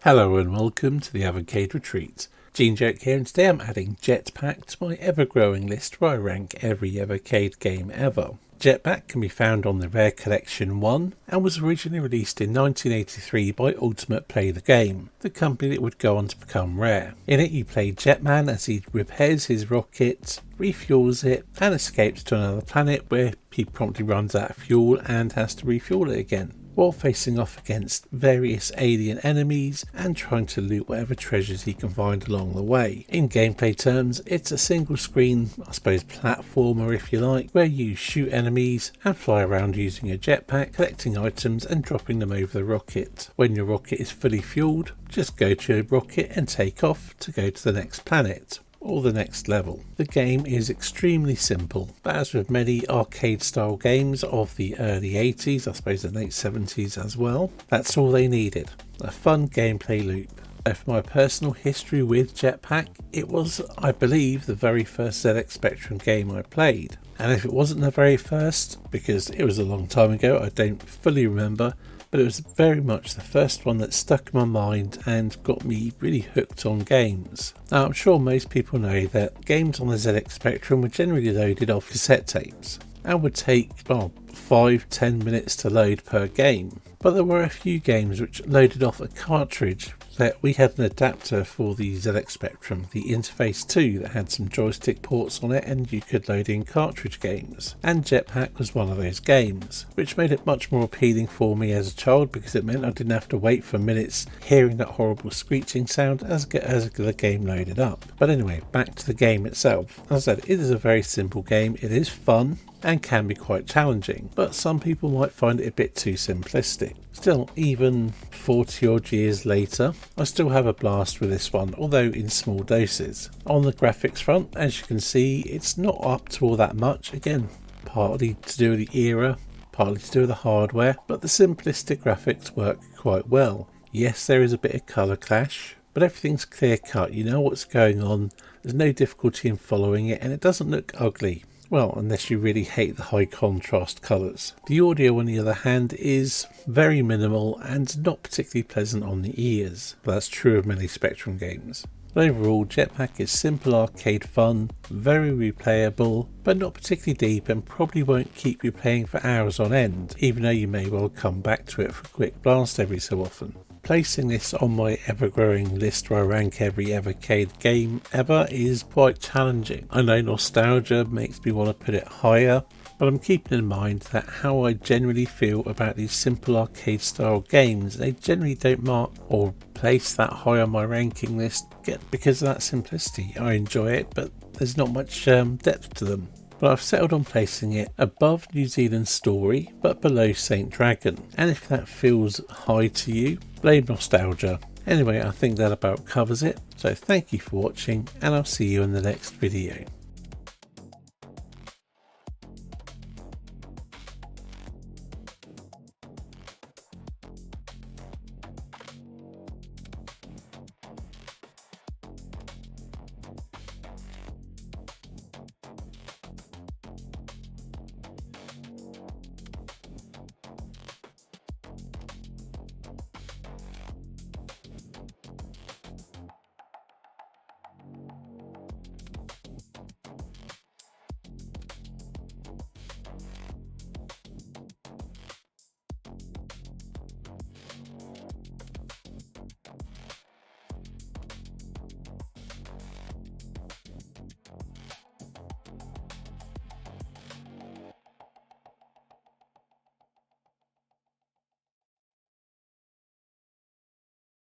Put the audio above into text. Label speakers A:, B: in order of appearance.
A: Hello and welcome to the Evercade Retreat. GeneJoke here, and today I'm adding Jetpac to my ever-growing list where I rank every Evercade game ever. Jetpac can be found on the Rare Collection 1 and was originally released in 1983 by Ultimate Play the Game, the company that would go on to become Rare. In it you play Jetman as he repairs his rocket, refuels it and escapes to another planet where he promptly runs out of fuel and has to refuel it again, while facing off against various alien enemies and trying to loot whatever treasures he can find along the way. In gameplay terms, it's a single screen, I suppose platformer if you like, where you shoot enemies and fly around using a jetpack, collecting items and dropping them over the rocket. When your rocket is fully fueled, just go to your rocket and take off to go to the next planet or the next level. The game is extremely simple, but as with many arcade style games of the early 80s, I suppose the late 70s as well, that's all they needed, a fun gameplay loop. For my personal history with Jetpac, it was, I believe, the very first ZX Spectrum game I played. And if it wasn't the very first, because it was a long time ago, I don't fully remember, but it was very much the first one that stuck in my mind and got me really hooked on games. Now, I'm sure most people know that games on the ZX Spectrum were generally loaded off cassette tapes and would take 5-10 minutes to load per game. But there were a few games which loaded off a cartridge that we had an adapter for the ZX Spectrum, the Interface 2, that had some joystick ports on it and you could load in cartridge games. And Jetpac was one of those games, which made it much more appealing for me as a child because it meant I didn't have to wait for minutes hearing that horrible screeching sound as the game loaded up. But anyway, back to the game itself. As I said, it is a very simple game. It is fun and can be quite challenging, but some people might find it a bit too simplistic. Still, even 40 odd years later, I still have a blast with this one, although in small doses. On the graphics front, as you can see, it's not up to all that much, again, partly to do with the era, partly to do with the hardware, but the simplistic graphics work quite well. Yes, there is a bit of colour clash, but everything's clear cut, you know what's going on, there's no difficulty in following it, and it doesn't look ugly. Well, unless you really hate the high contrast colours. The audio, on the other hand, is very minimal and not particularly pleasant on the ears. That's true of many Spectrum games. But overall, Jetpac is simple arcade fun, very replayable, but not particularly deep and probably won't keep you playing for hours on end, even though you may well come back to it for a quick blast every so often. Placing this on my ever-growing list where I rank every Evercade game ever is quite challenging. I know nostalgia makes me want to put it higher, but I'm keeping in mind that how I generally feel about these simple arcade style games, they generally don't mark or place that high on my ranking list because of that simplicity. I enjoy it, but there's not much depth to them. But I've settled on placing it above New Zealand Story but below Saint Dragon, and if that feels high to you, blame nostalgia. Anyway, I think that about covers it, so thank you for watching and I'll see you in the next video.